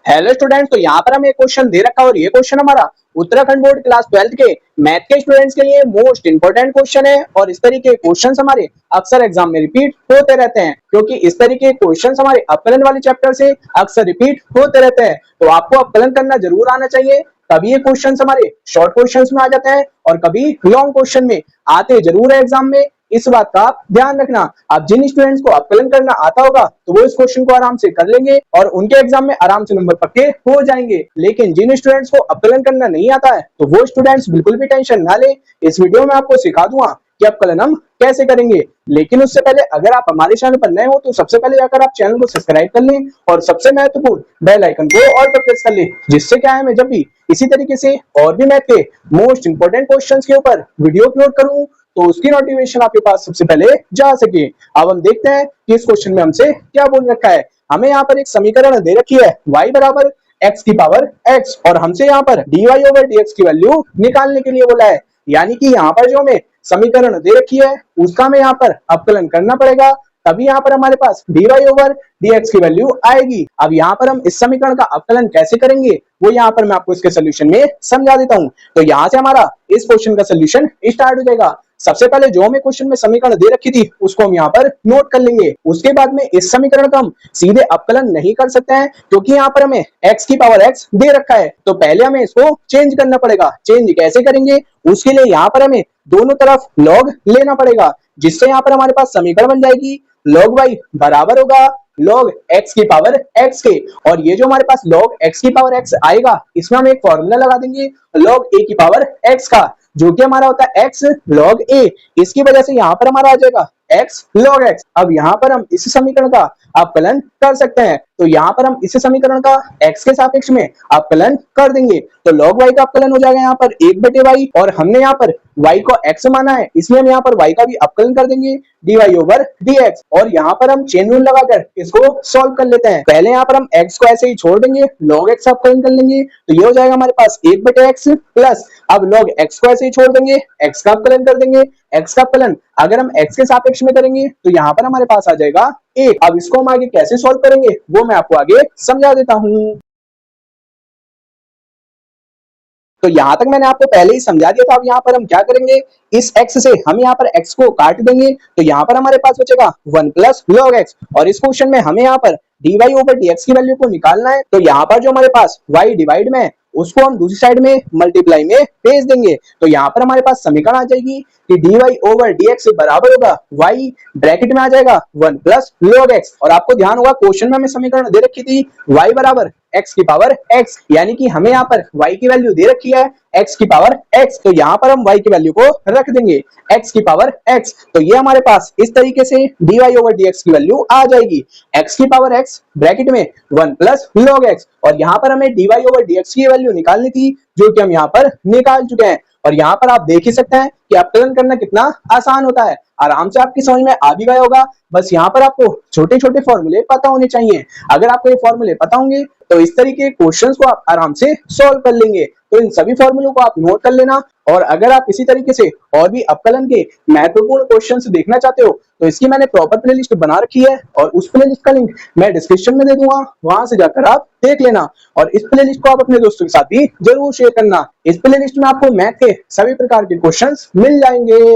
Hello student, तो यहाँ पर हमें क्वेश्चन दे रखा है और ये क्वेश्चन हमारा उत्तराखंड बोर्ड क्लास 12 के मैथ के स्टूडेंट्स के लिए मोस्ट इंपोर्टेंट क्वेश्चन है। और इस तरीके के क्वेश्चंस हमारे अक्सर एग्जाम में रिपीट होते रहते हैं, क्योंकि इस तरीके के क्वेश्चंस हमारे अपकलन वाले चैप्टर से अक्सर रिपीट होते रहते हैं। तो आपको अपकलन करना जरूर आना चाहिए, कभी ये क्वेश्चंस हमारे शॉर्ट क्वेश्चंस में आ जाते हैं और कभी लॉन्ग क्वेश्चन में आते जरूर है एग्जाम में। इस बात का आप ध्यान रखना। आप जिन स्टूडेंट्स को अपकलन करना आता होगा तो वो इस क्वेश्चन को आराम से कर लेंगे और उनके एग्जाम में आराम से नंबर पक्के हो जाएंगे। लेकिन जिन स्टूडेंट्स को अपकलन करना नहीं आता है तो वो स्टूडेंट्स बिल्कुल भी टेंशन ना ले। इस वीडियो में आपको सिखा दूंगा कि अपकलन हम कैसे करेंगे। लेकिन उससे पहले अगर आप हमारे चैनल पर नए हो तो सबसे पहले जाकर आप चैनल को सब्सक्राइब कर लें और सबसे महत्वपूर्ण बेल आइकन को ऑल पर प्रेस कर लें, जिससे क्या है मैं जब भी इसी तरीके से और भी मैथ के मोस्ट इंपोर्टेंट क्वेश्चंस के ऊपर वीडियो अपलोड करूं तो उसकी नोटिफिकेशन आपके पास सबसे पहले जा सके। अब हम देखते हैं कि इस क्वेश्चन में हमसे क्या बोल रखा है। हमें यहाँ पर एक समीकरण दे रखी है y बराबर x की पावर x और हमसे यहाँ पर dy ओवर dx की वैल्यू निकालने के लिए बोला है। यानी कि यहाँ पर जो हमें समीकरण दे रखी है उसका हमें यहाँ पर अपकलन करना पड़ेगा, तभी यहाँ पर हमारे पास dy ओवर dx की वैल्यू आएगी। अब यहाँ पर हम इस समीकरण का अपकलन कैसे करेंगे वो यहाँ पर मैं आपको इसके सोल्यूशन में समझा देता हूँ। तो यहाँ से हमारा इस क्वेश्चन का सोल्यूशन स्टार्ट हो जाएगा। सबसे पहले जो हमें क्वेश्चन में समीकरण दे रखी थी उसको हम यहाँ पर नोट कर लेंगे। उसके बाद में इस समीकरण का हम सीधे अपकलन नहीं कर सकते हैं, क्योंकि यहाँ पर हमें x की पावर x दे रखा है। तो पहले हमें इसको चेंज करना पड़ेगा। चेंज कैसे करेंगे उसके लिए यहाँ पर हमें दोनों तरफ log लेना पड़ेगा, जिससे यहाँ पर हमारे पास समीकरण बन जाएगी log y बराबर होगा log x की पावर x के। और ये जो हमारे पास log x की पावर x आएगा इसमें हम एक फॉर्मूला लगा देंगे log a की पावर x का, जो कि हमारा होता है x log a। इसकी वजह से यहाँ पर हमारा आ जाएगा x log x। अब यहाँ पर हम इस समीकरण का अपकलन कर सकते हैं। तो यहाँ पर हम इस समीकरण का x के सापेक्ष में अपकलन कर देंगे तो log y का अपकलन हो जाएगा यहाँ पर 1 बटे y, और हमने यहाँ पर y को x माना है इसलिए हम यहाँ पर y का भी अपकलन कर देंगे dy ओवर dx। और यहाँ पर हम चेन रूल लगाकर इसको सॉल्व कर लेते हैं। पहले यहाँ पर हम x को ऐसे ही छोड़ देंगे, log x अपकलन कर लेंगे तो ये हो जाएगा हमारे पास 1 बटे x प्लस अब log x को ऐसे ही छोड़ देंगे, x का अपकलन कर देंगे। x का अपकलन अगर हम x के सापेक्ष में करेंगे तो यहाँ पर हमारे पास आ जाएगा 1। अब इसको हम आगे कैसे सॉल्व करेंगे वो मैं आपको आगे समझा देता हूँ। तो यहाँ तक मैंने आपको पहले ही समझा दिया था। अब यहाँ पर हम क्या करेंगे, इस x से हम यहाँ पर x को काट देंगे तो यहाँ पर हमारे पास बचेगा 1 प्लस log x। और इस क्वेश्चन में हमें यहाँ पर dy ओवर dx की वैल्यू को निकालना है। तो यहाँ पर जो हमारे पास y डिवाइड में है उसको हम दूसरी साइड में मल्टीप्लाई में भेज देंगे। तो यहाँ पर हमारे पास समीकरण आ जाएगी कि dy ओवर dx बराबर होगा y ब्रैकेट में आ जाएगा 1 प्लस log x। और आपको ध्यान होगा क्वेश्चन में हमें समीकरण दे रखी थी y बराबर x की पावर x, यानी कि हमें यहाँ पर y की वैल्यू दे रखी है x की पावर x। तो यहाँ पर हम y की वैल्यू को रख देंगे x की पावर x। तो ये हमारे पास इस तरीके से dy ओवर dx की वैल्यू आ जाएगी x की पावर x ब्रैकेट में 1 प्लस log x। और यहाँ पर हमें dy ओवर dx की वैल्यू निकालनी थी, जो कि हम यहाँ पर निकाल चुके हैं। और यहाँ पर आप देख ही सकते हैं कि अपकलन करना कितना आसान होता है। आराम से आपकी समझ में आ भी गया होगा। बस यहाँ पर आपको छोटे छोटे फॉर्मूले पता होने चाहिए। अगर आपको ये फॉर्मूले पता होंगे तो इस तरीके के क्वेश्चंस को आप आराम से सॉल्व कर लेंगे। तो इन सभी फॉर्मूलों को आप नोट कर लेना। और अगर आप इसी तरीके से और भी अपकलन के महत्वपूर्ण क्वेश्चंस देखना चाहते हो तो इसकी मैंने प्रॉपर प्लेलिस्ट बना रखी है और उस प्लेलिस्ट का लिंक मैं डिस्क्रिप्शन में दे दूंगा, वहां से जाकर आप देख लेना। और इस प्लेलिस्ट को आप अपने दोस्तों के साथ भी जरूर शेयर करना। इस प्लेलिस्ट में आपको मैथ के सभी प्रकार के क्वेश्चंस मिल जाएंगे।